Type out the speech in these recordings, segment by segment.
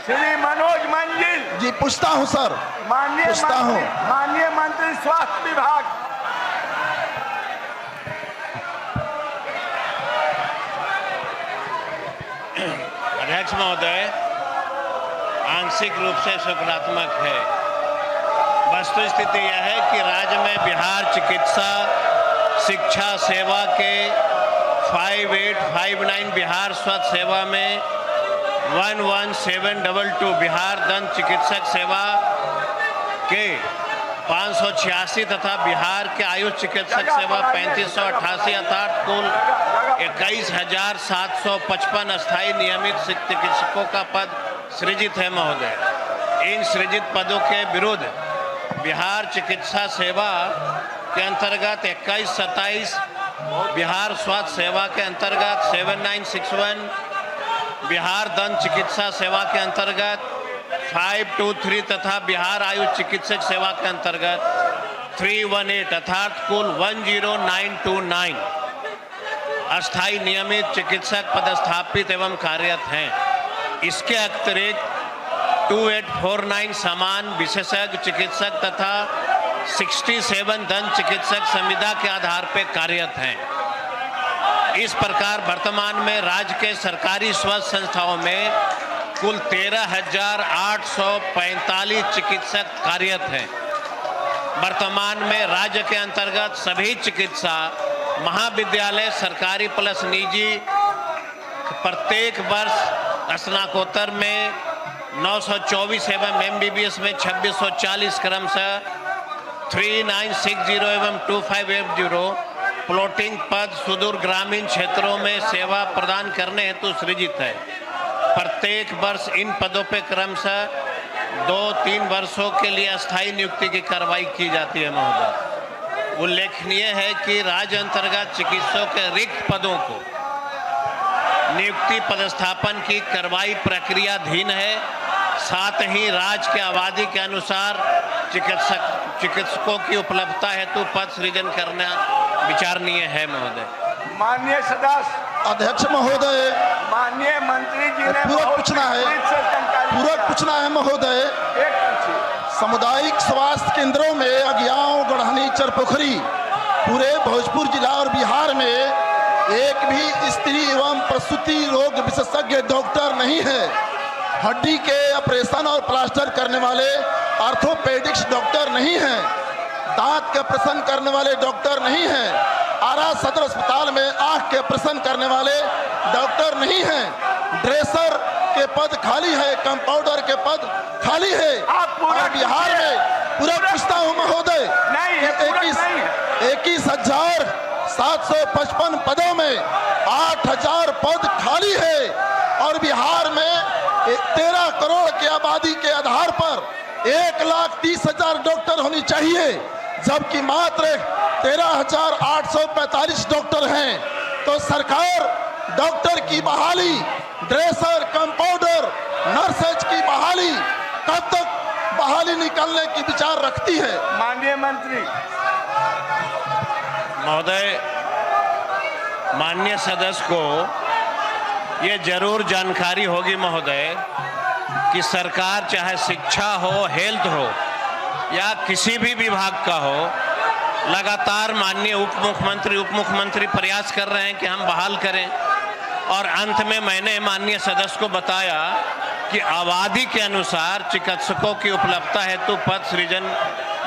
श्री मनोज मंजिल। जी पूछता हूं सर, पूछता हूं। माननीय मंत्री स्वास्थ्य विभाग। अध्यक्ष महोदय, आंशिक रूप से सकारात्मक है। वस्तुस्थिति यह है कि राज्य में बिहार चिकित्सा शिक्षा सेवा के 5859 बिहार स्वास्थ्य सेवा में 11722 बिहार दंत चिकित्सक सेवा के 586 तथा बिहार के आयुष चिकित्सक सेवा 3588 अर्थात कुल 21,755 अस्थायी नियमित चिकित्सकों का पद सृजित है महोदय। इन सृजित पदों के विरुद्ध बिहार चिकित्सा सेवा के अंतर्गत 2127 बिहार स्वास्थ्य सेवा के अंतर्गत 7961 बिहार दंत चिकित्सा सेवा के अंतर्गत 523 तथा बिहार आयुष चिकित्सक सेवा के अंतर्गत 318 अर्थात कुल 10929 अस्थायी नियमित चिकित्सक पदस्थापित एवं कार्यरत हैं। इसके अतिरिक्त 2849 समान विशेषज्ञ चिकित्सक तथा 67 दंत चिकित्सक संविदा के आधार पर कार्यरत हैं। इस प्रकार वर्तमान में राज्य के सरकारी स्वास्थ्य संस्थाओं में कुल 13,845 चिकित्सक कार्यरत हैं। वर्तमान में राज्य के अंतर्गत सभी चिकित्सा महाविद्यालय सरकारी प्लस निजी प्रत्येक वर्ष स्नातकोत्तर में 924 एवं MBBS में 2640 क्रमशः 3960 एवं 2580 प्लॉटिंग पद सुदूर ग्रामीण क्षेत्रों में सेवा प्रदान करने हेतु सृजित है। प्रत्येक वर्ष इन पदों पर क्रमशः 2-3 वर्षों के लिए अस्थायी नियुक्ति की कार्रवाई की जाती है महोदय। उल्लेखनीय है कि राज्य अंतर्गत चिकित्सकों के रिक्त पदों को नियुक्ति पदस्थापन की कार्रवाई प्रक्रियाधीन है। साथ ही राज्य के आबादी के अनुसार चिकित्सकों की उपलब्धता हेतु पद सृजन करना विचारणीय है महोदय। माननीय सदस्य अध्यक्ष महोदय, माननीय मंत्री जी ने पूरक पूछना है महोदय। सामुदायिक स्वास्थ्य केंद्रों में अगियाओं, गढ़हनी, चरपोखरी पूरे भोजपुर जिला और बिहार में एक भी स्त्री एवं प्रसूति रोग विशेषज्ञ डॉक्टर नहीं है। हड्डी के ऑपरेशन और प्लास्टर करने वाले ऑर्थोपेडिक्स डॉक्टर नहीं हैं। दांत के ऑपरेशन करने वाले डॉक्टर नहीं हैं। आरा सदर अस्पताल में आंख के ऑपरेशन करने वाले डॉक्टर नहीं हैं। ड्रेसर के पद खाली है, कंपाउंडर के पद खाली है। और बिहार में पूरा पूछता हूँ महोदय, 21,755 पदों में 8,000 पद खाली है और बिहार में 13 करोड़ की आबादी के आधार पर 1,30,000 डॉक्टर होनी चाहिए, जबकि मात्र 13,845 डॉक्टर हैं। तो सरकार डॉक्टर की बहाली, ड्रेसर, कंपाउंडर, नर्सेज की बहाली कब तक बहाली निकालने की विचार रखती है? माननीय मंत्री महोदय, माननीय सदस्य को ये जरूर जानकारी होगी महोदय कि सरकार चाहे शिक्षा हो, हेल्थ हो या किसी भी विभाग का हो, लगातार माननीय उप मुख्यमंत्री प्रयास कर रहे हैं कि हम बहाल करें। और अंत में मैंने माननीय सदस्य को बताया कि आबादी के अनुसार चिकित्सकों की उपलब्धता हेतु पद सृजन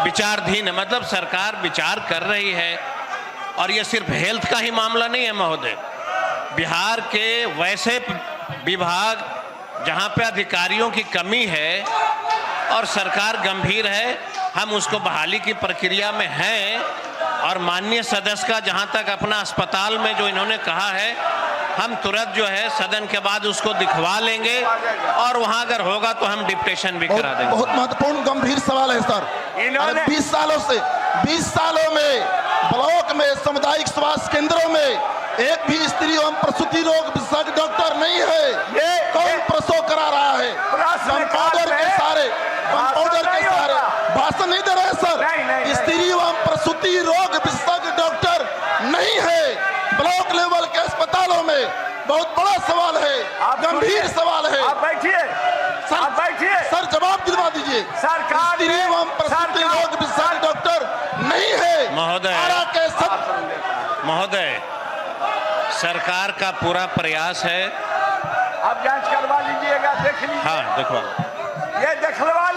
विचाराधीन है। मतलब सरकार विचार कर रही है। और ये सिर्फ हेल्थ का ही मामला नहीं है महोदय, बिहार के वैसे विभाग जहाँ पे अधिकारियों की कमी है और सरकार गंभीर है, हम उसको बहाली की प्रक्रिया में हैं। और माननीय सदस्य का जहाँ तक अपना अस्पताल में जो इन्होंने कहा है, हम तुरंत जो है सदन के बाद उसको दिखवा लेंगे और वहाँ अगर होगा तो हम डिप्टेशन भी करा देंगे। बहुत महत्वपूर्ण गंभीर सवाल है सर। 20 सालों में ब्लॉक में सामुदायिक स्वास्थ्य केंद्रों में एक भी स्त्री एवं प्रसूति रोग विशेषज्ञ डॉक्टर नहीं है। कौन प्रसव करा रहा है? कंपाउंडर के सारे भाषण नहीं दे रहे सर। स्त्री एवं प्रसूति रोग विशेषज्ञ डॉक्टर नहीं है। ब्लॉक लेवल के अस्पतालों में बहुत बड़ा सवाल है, गंभीर सवाल है। आप बैठिए। दिलवा दीजिए। सरकार स्त्री ने- एवं प्रसूति रोग विशेषज्ञ डॉक्टर नहीं है महोदय। आरा के सब महोदय, सरकार का पूरा प्रयास है। आप जांच करवा लीजिएगा, देख लीजिए। हाँ, देखो ये दिखलवा